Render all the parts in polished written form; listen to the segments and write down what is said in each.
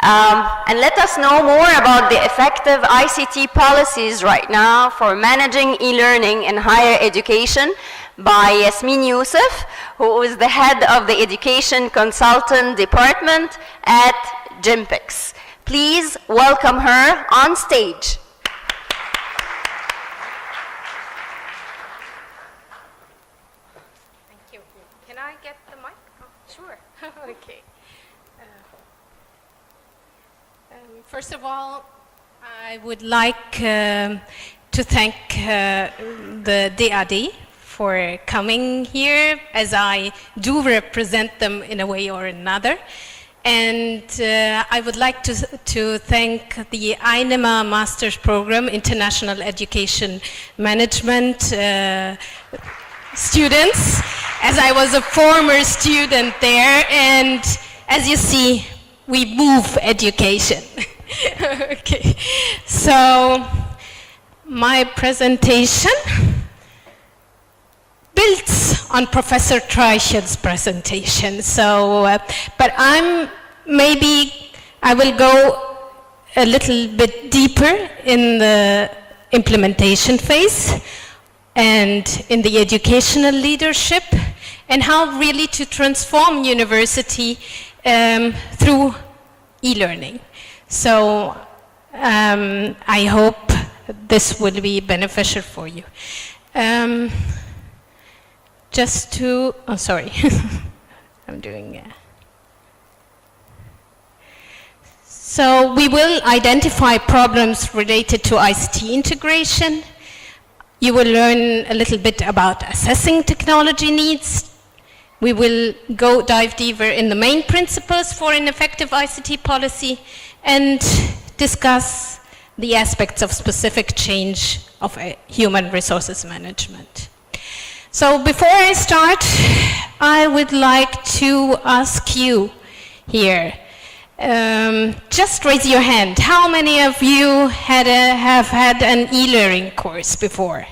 And let us know more about the effective ICT policies right now for managing e-learning in higher education by Yasmin Youssef, who is the head of the Education Consultant Department at GIMPEX. Please welcome her on stage. Thank you. Can I get the mic? Oh, sure. Okay. First of all, I would like to thank the DAD for coming here, as I do represent them in a way or another. And I would like to thank the INEMA Master's Program, International Education Management students, as I was a former student there, and as you see, we move education. Okay, so my presentation builds on Professor Treicher's presentation. So, but I will go a little bit deeper in the implementation phase and in the educational leadership, and how really to transform university through e-learning. So I hope this will be beneficial for you. Just to, oh sorry, I'm doing So we will identify problems related to ICT integration. You will learn a little bit about assessing technology needs. We will dive deeper in the main principles for an effective ICT policy and discuss the aspects of specific change of human resources management. So before I start, I would like to ask you here, just raise your hand. How many of you have had an e-learning course before?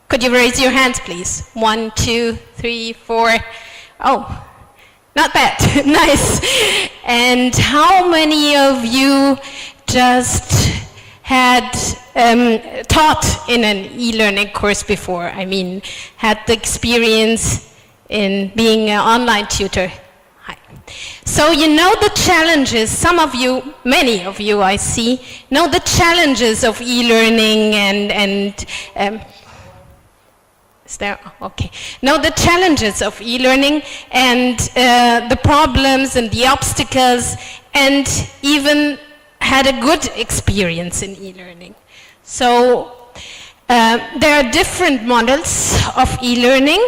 Could you raise your hands, please? 1, 2, 3, 4. Oh, not bad. Nice. And how many of you just had taught in an e-learning course before? I mean, had the experience in being an online tutor? Hi. So you know the challenges, some of you, many of you I see, know the challenges of e-learning is there? Okay. Know the challenges of e-learning and the problems and the obstacles, and even had a good experience in e-learning. So there are different models of e-learning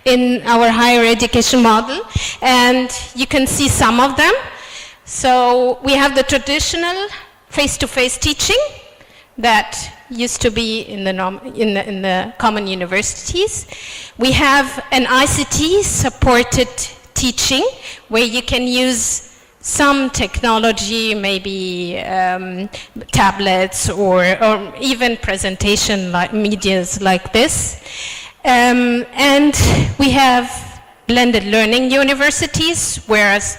in our higher education model, and you can see some of them. So we have the traditional face-to-face teaching that used to be in the common universities. We have an ICT supported teaching where you can use some technology, maybe tablets or even presentation medias like this. And we have blended learning universities, whereas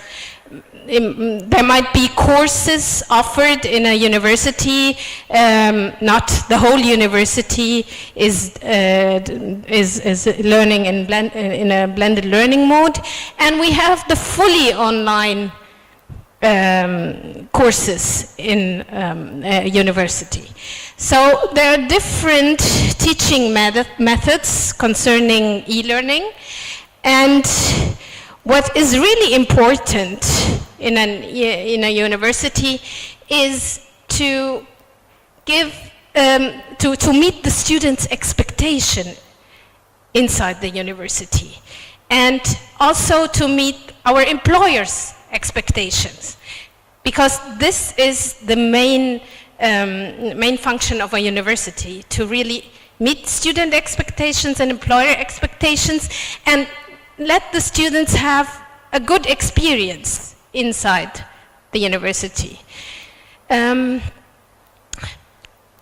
there might be courses offered in a university, not the whole university is learning in a blended learning mode. And we have the fully online courses in a university. So there are different teaching methods concerning e-learning, and what is really important in a university is to give to meet the students' expectation inside the university, and also to meet our employers' expectations, because this is the main function of a university, to really meet student expectations and employer expectations and let the students have a good experience inside the university.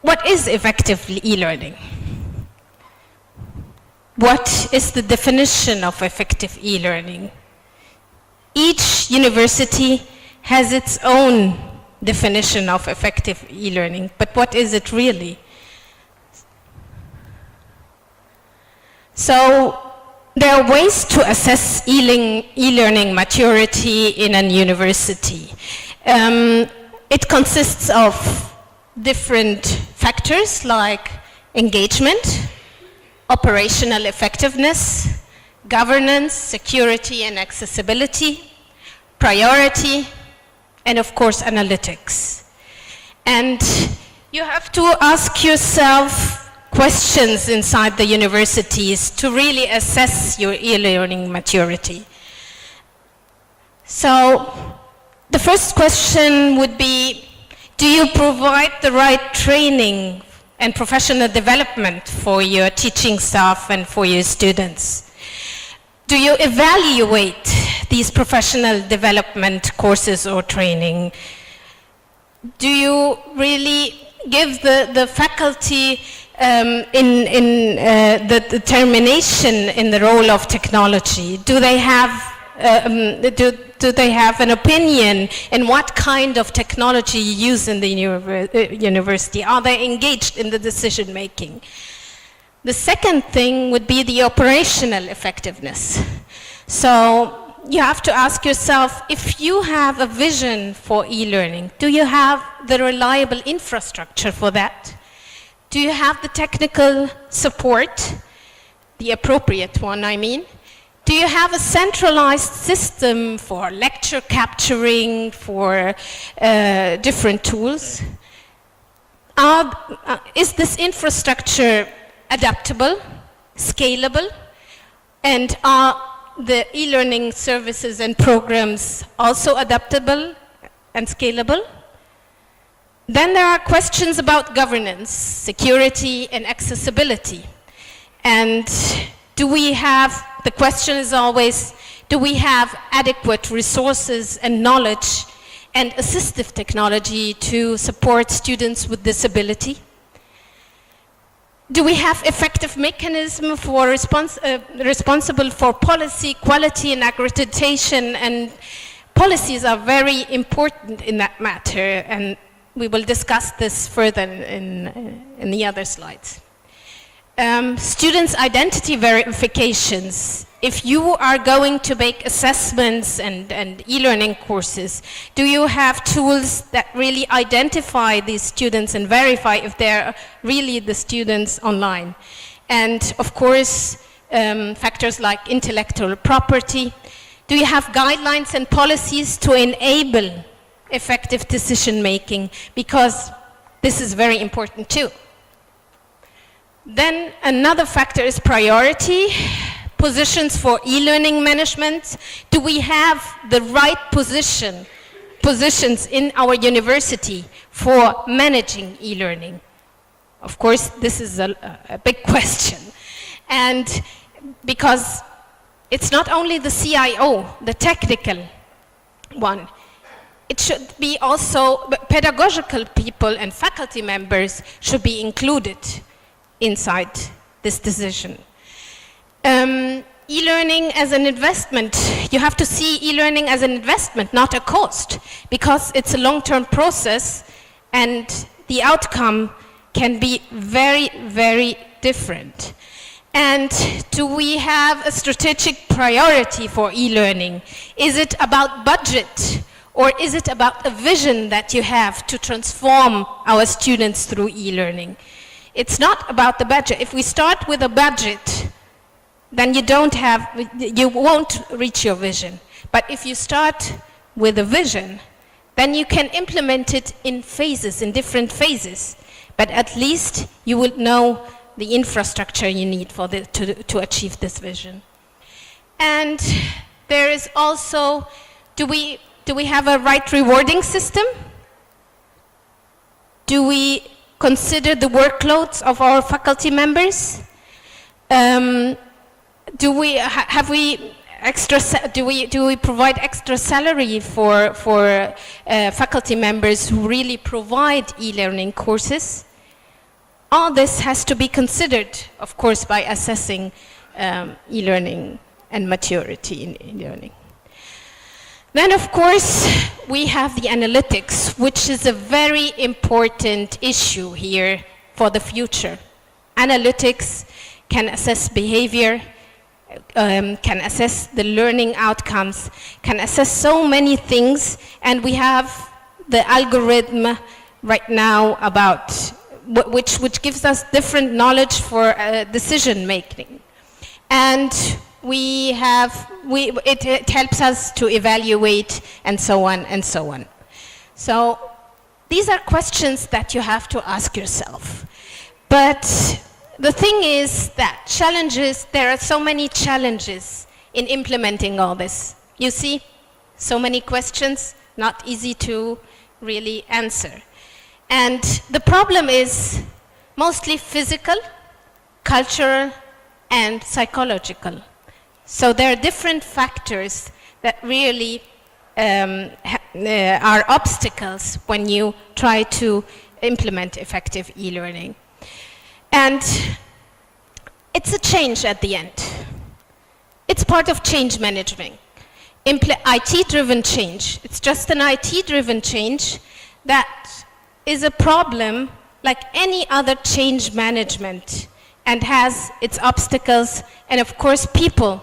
What is effective e-learning? What is the definition of effective e-learning? Each university has its own definition of effective e-learning, but what is it really? So there are ways to assess e-learning maturity in a university. It consists of different factors like engagement, operational effectiveness, governance, security and accessibility, priority, and of course analytics. And you have to ask yourself questions inside the universities to really assess your e-learning maturity. So the first question would be, do you provide the right training and professional development for your teaching staff and for your students? Do you evaluate these professional development courses or training? Do you really give the faculty the determination in the role of technology? Do they have do they have an opinion in what kind of technology you use in the university? Are they engaged in the decision making? The second thing would be the operational effectiveness. So you have to ask yourself, if you have a vision for e-learning, do you have the reliable infrastructure for that? Do you have the technical support, the appropriate one, I mean? Do you have a centralized system for lecture capturing, for different tools? Is this infrastructure adaptable, scalable, and are the e-learning services and programs also adaptable and scalable? Then there are questions about governance, security, and accessibility. And the question is always, do we have adequate resources and knowledge and assistive technology to support students with disability? Do we have effective mechanism for responsible for policy, quality, and accreditation? And policies are very important in that matter, and we will discuss this further in the other slides. Students' identity verifications. If you are going to make assessments and e-learning courses, do you have tools that really identify these students and verify if they're really the students online? And of course, factors like intellectual property. Do you have guidelines and policies to enable effective decision making? Because this is very important too. Then another factor is priority. Positions for e-learning management. Do we have the right positions in our university for managing e-learning? Of course, this is a big question. And because it's not only the CIO, the technical one, it should be also pedagogical people and faculty members should be included inside this decision. E-learning as an investment. You have to see e-learning as an investment, not a cost, because it's a long-term process and the outcome can be very, very different. And do we have a strategic priority for e-learning? Is it about budget, or is it about a vision that you have to transform our students through e-learning? It's not about the budget. If we start with a budget, then you won't reach your vision. But if you start with a vision, then you can implement it in phases, in different phases. But at least you will know the infrastructure you need to achieve this vision. And there is also, do we have a right rewarding system? Do we consider the workloads of our faculty members? Do we provide extra salary for faculty members who really provide e-learning courses? All this has to be considered, of course, by assessing e-learning and maturity in e-learning. Then, of course, we have the analytics, which is a very important issue here for the future. Analytics can assess behavior, can assess the learning outcomes, can assess so many things, and we have the algorithm right now about which gives us different knowledge for decision making. And it helps us to evaluate and so on and so on. So these are questions that you have to ask yourself. But the thing is that there are so many challenges in implementing all this. You see, so many questions, not easy to really answer. And the problem is mostly physical, cultural, and psychological. So there are different factors that really are obstacles when you try to implement effective e-learning. And it's a change at the end. It's part of change management. IT-driven change. It's just an IT-driven change that is a problem like any other change management and has its obstacles. And of course, people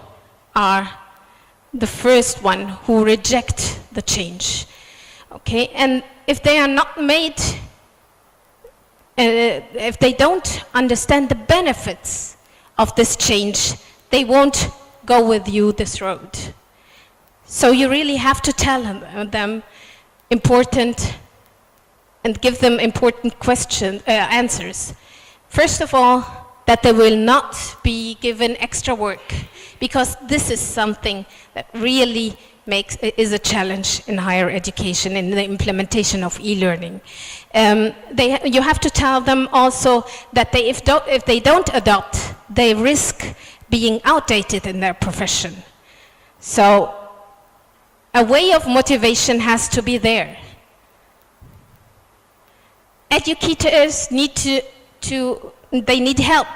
are the first one who reject the change. Okay, and if they are not made, if they don't understand the benefits of this change, they won't go with you this road. So you really have to tell them important and give them important answers. First of all, that they will not be given extra work, because this is something that really is a challenge in higher education, in the implementation of e-learning. You have to tell them also that if they don't adopt, they risk being outdated in their profession. So a way of motivation has to be there. Educators need they need help.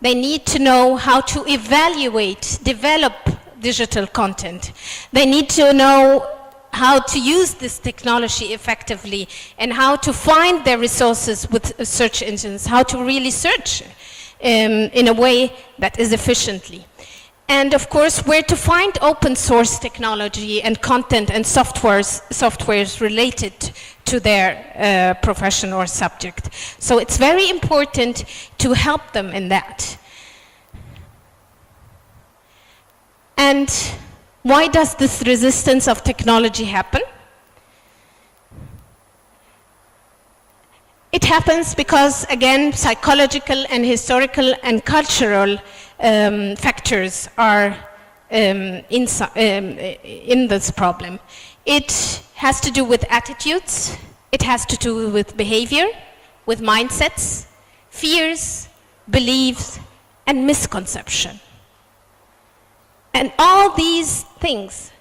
They need to know how to evaluate, develop digital content. They need to know how to use this technology effectively and how to find their resources with search engines, how to really search in a way that is efficiently. And of course, where to find open source technology and content and softwares related to their profession or subject. So it's very important to help them in that. And why does this resistance of technology happen? It happens because, again, psychological and historical and cultural factors are in this problem. It has to do with attitudes, it has to do with behavior, with mindsets, fears, beliefs, and misconception. And all these things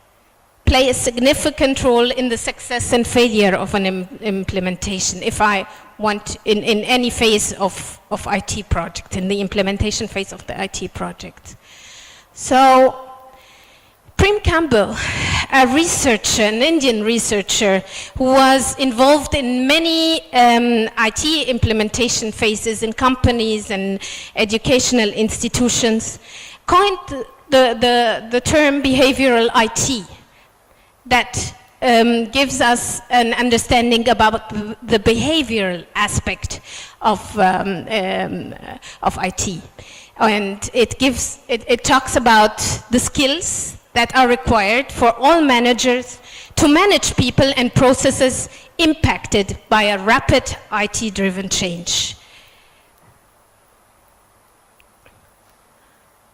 play a significant role in the success and failure of an implementation, if I want, in any phase of IT project, in the implementation phase of the IT project. So, Prem Campbell, a researcher, an Indian researcher, who was involved in many IT implementation phases in companies and educational institutions, coined the term behavioral IT, that gives us an understanding about the behavioral aspect of IT. And it talks about the skills that are required for all managers to manage people and processes impacted by a rapid IT-driven change.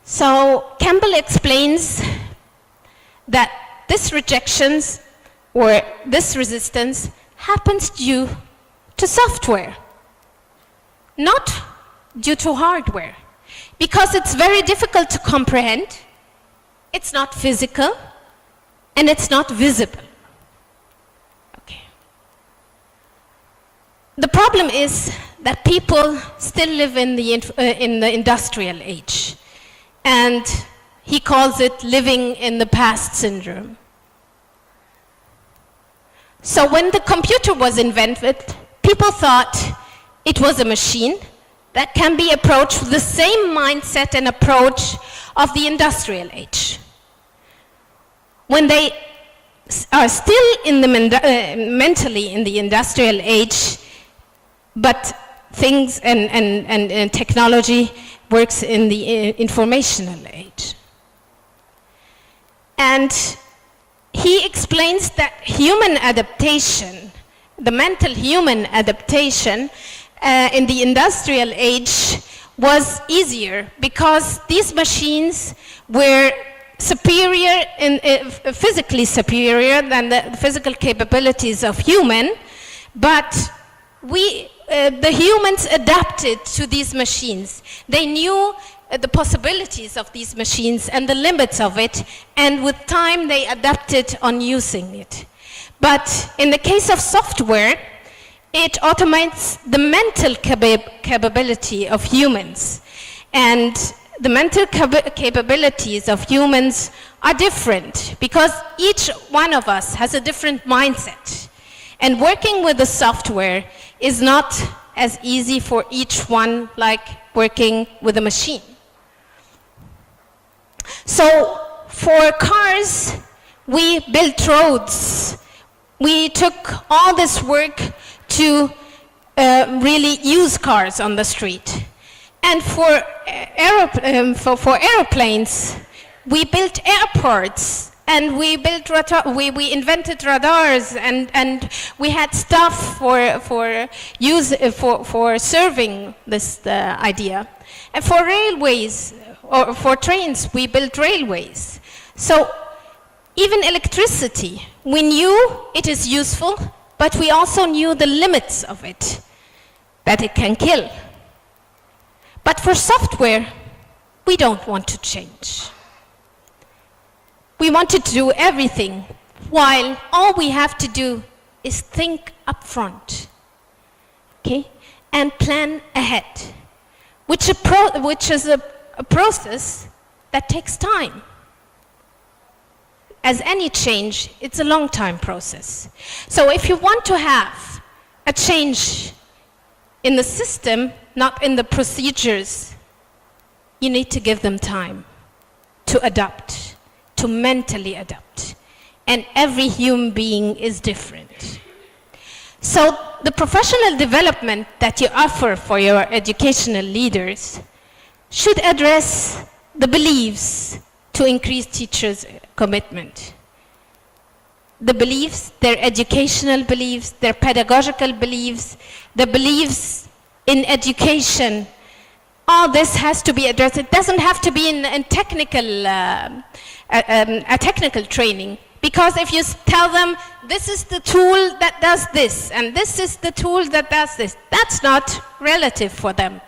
So Campbell explains that this rejections or this resistance happens due to software, not due to hardware, because it's very difficult to comprehend, it's not physical, and it's not visible. Okay. The problem is that people still live in the industrial age, and he calls it living in the past syndrome. So when the computer was invented, people thought it was a machine that can be approached with the same mindset and approach of the industrial age. When they are still in the mentally in the industrial age, but things and technology works in the informational age. And he explains that human adaptation, the mental human adaptation in the industrial age was easier because these machines were superior, physically superior than the physical capabilities of human, but the humans adapted to these machines. They knew the possibilities of these machines and the limits of it, and with time they adapted on using it. But in the case of software, it automates the mental capability of humans. And the mental capabilities of humans are different because each one of us has a different mindset. And working with the software is not as easy for each one like working with a machine. So for cars, we built roads. We took all this work to really use cars on the street. And for airplanes, we built airports, and we built we invented radars, and we had stuff for serving this idea. And for railways or for trains, we built railways. So even electricity, we knew it is useful, but we also knew the limits of it, that it can kill. But for software, we don't want to change. We want to do everything, while all we have to do is think up front, okay, and plan ahead, which is a process that takes time. As any change, it's a long time process. So if you want to have a change in the system, not in the procedures, you need to give them time to adapt, to mentally adapt. And every human being is different. So the professional development that you offer for your educational leaders should address the beliefs to increase teachers' commitment. The beliefs, their educational beliefs, their pedagogical beliefs, the beliefs in education, all this has to be addressed. It doesn't have to be in technical, a technical training, because if you tell them, this is the tool that does this, and this is the tool that does this, that's not relative for them.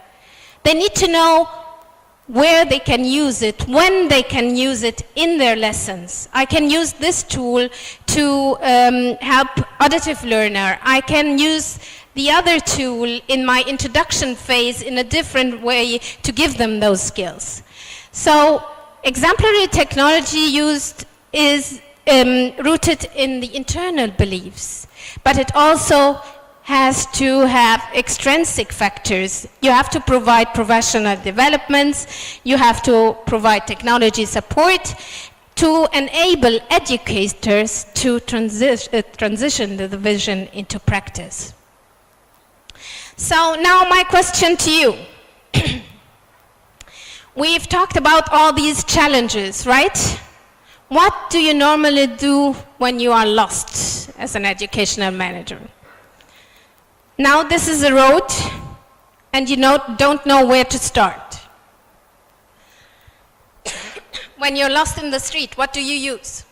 They need to know where they can use it, when they can use it in their lessons. I can use this tool to help auditive learner. I can use the other tool in my introduction phase in a different way to give them those skills. So exemplary technology used is rooted in the internal beliefs, but it also has to have extrinsic factors. You have to provide professional developments, you have to provide technology support to enable educators to transition the vision into practice. So now my question to you. We've talked about all these challenges, right? What do you normally do when you are lost as an educational manager? Now this is a road, and you don't know where to start. When you're lost in the street, what do you use?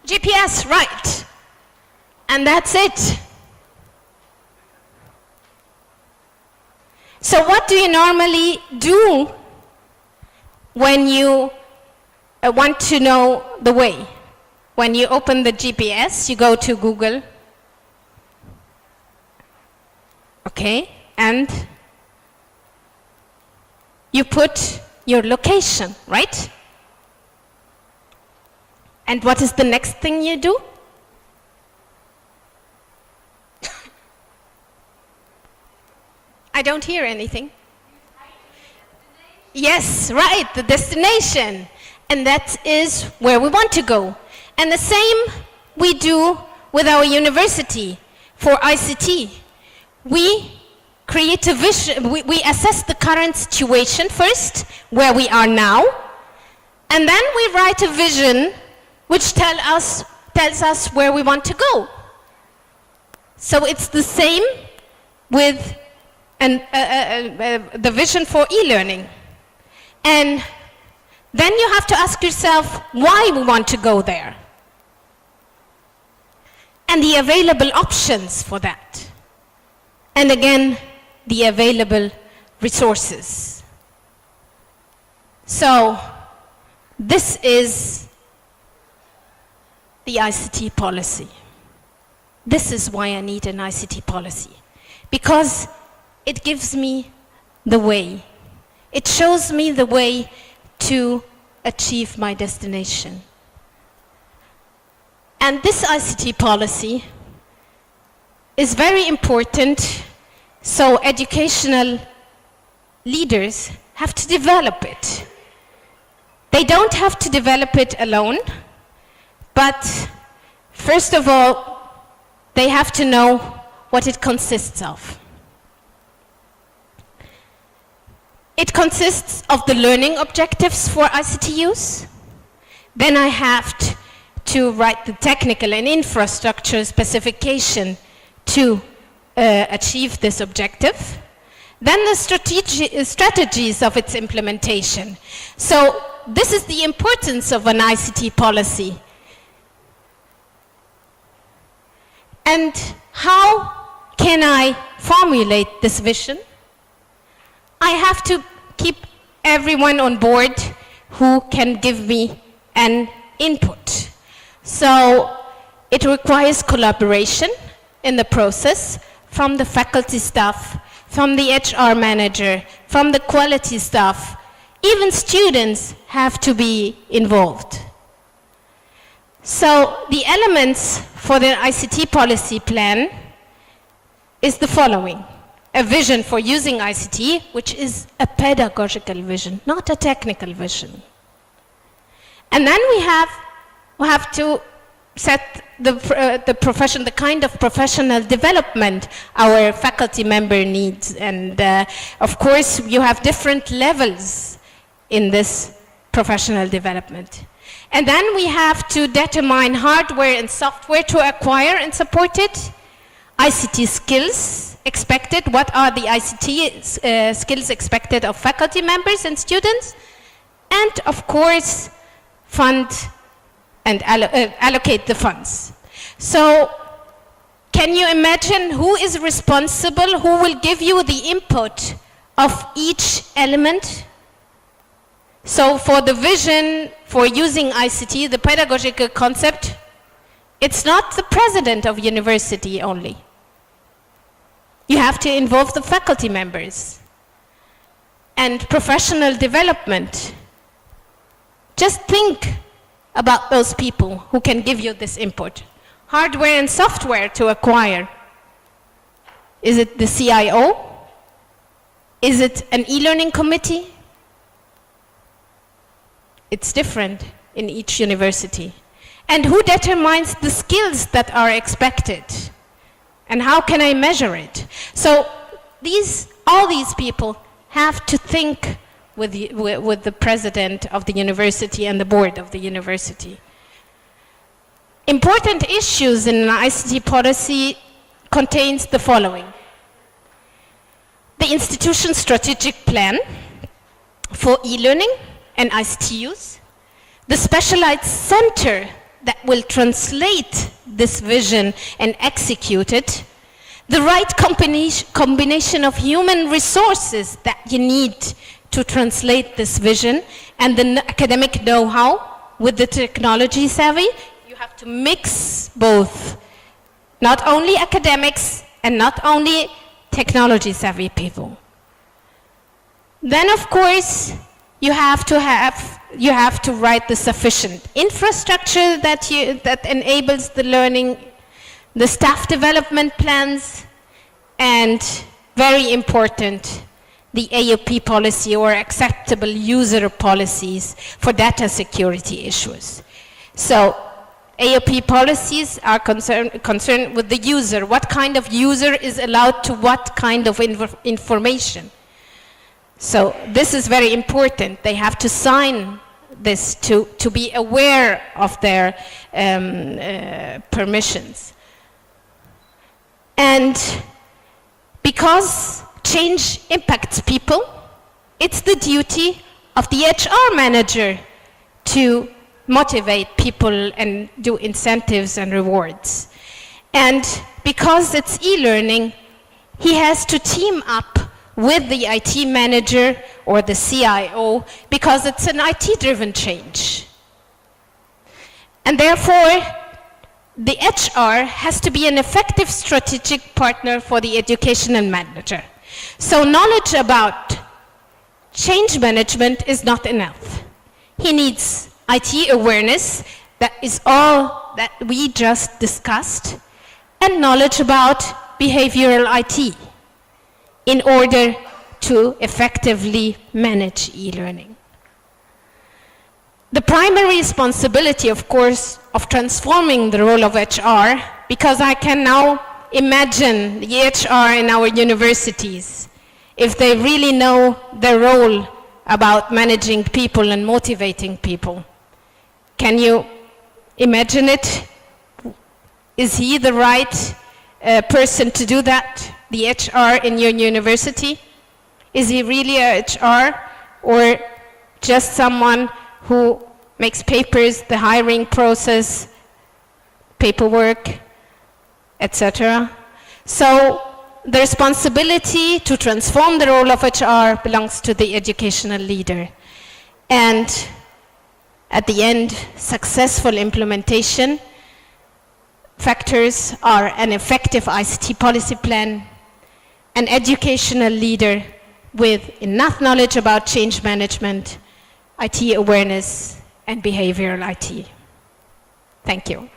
GPS, right. And that's it. So what do you normally do when you want to know the way? When you open the GPS, you go to Google. Okay, and you put your location, right? And what is the next thing you do? I don't hear anything. Yes, right, the destination. And that is where we want to go. And the same we do with our university for ICT. We create a vision, we assess the current situation first, where we are now, and then we write a vision which tells us where we want to go. So it's the same with the vision for e-learning. And then you have to ask yourself why we want to go there. And the available options for that. And again, the available resources. So, this is the ICT policy. This is why I need an ICT policy. Because it gives me the way. It shows me the way to achieve my destination. And this ICT policy is very important, so educational leaders have to develop it. They don't have to develop it alone, but first of all, they have to know what it consists of. It consists of the learning objectives for ICT use. Then I have to write the technical and infrastructure specification to achieve this objective. Then the strategies of its implementation. So this is the importance of an ICT policy. And how can I formulate this vision? I have to keep everyone on board who can give me an input. So it requires collaboration in the process from the faculty staff, from the HR manager, from the quality staff. Even students have to be involved. So the elements for the ICT policy plan is the following. A vision for using ICT, which is a pedagogical vision, not a technical vision. And then we have to set the kind of professional development our faculty member needs. And of course, you have different levels in this professional development. And then we have to determine hardware and software to acquire and support it, ICT skills expected, what are the ICT skills expected of faculty members and students, and of course, fund and allocate the funds. So, can you imagine who is responsible, who will give you the input of each element? So for the vision for using ICT, the pedagogical concept, it's not the president of university only. You have to involve the faculty members and professional development. Just think about those people who can give you this input. Hardware and software to acquire. Is it the CIO? Is it an e-learning committee? It's different in each university. And who determines the skills that are expected? And how can I measure it? So all these people have to think with the president of the university and the board of the university. Important issues in an ICT policy contains the following. The institution strategic plan for e-learning and ICT use, the specialized center that will translate this vision and execute it, the right combination of human resources that you need to translate this vision, and the academic know-how with the technology savvy. You have to mix both, not only academics and not only technology savvy people. Then of course, you have to write the sufficient infrastructure that enables the learning, the staff development plans, and very important, the AOP policy or acceptable user policies for data security issues. So AOP policies are concerned with the user. What kind of user is allowed to what kind of information? So this is very important. They have to sign this to be aware of their permissions. And because change impacts people, it's the duty of the HR manager to motivate people and do incentives and rewards. And because it's e-learning, he has to team up with the IT manager or the CIO because it's an IT-driven change. And therefore, the HR has to be an effective strategic partner for the educational manager. So knowledge about change management is not enough. He needs IT awareness, that is all that we just discussed, and knowledge about behavioral IT in order to effectively manage e-learning. The primary responsibility, of course, of transforming the role of HR, because I can now imagine the HR in our universities, if they really know their role about managing people and motivating people. Can you imagine it? Is he the right person to do that, the HR in your university? Is he really a HR or just someone who makes papers, the hiring process, paperwork, etc.? So the responsibility to transform the role of HR belongs to the educational leader. And at the end, successful implementation factors are an effective ICT policy plan, an educational leader with enough knowledge about change management, IT awareness, and behavioral IT. Thank you.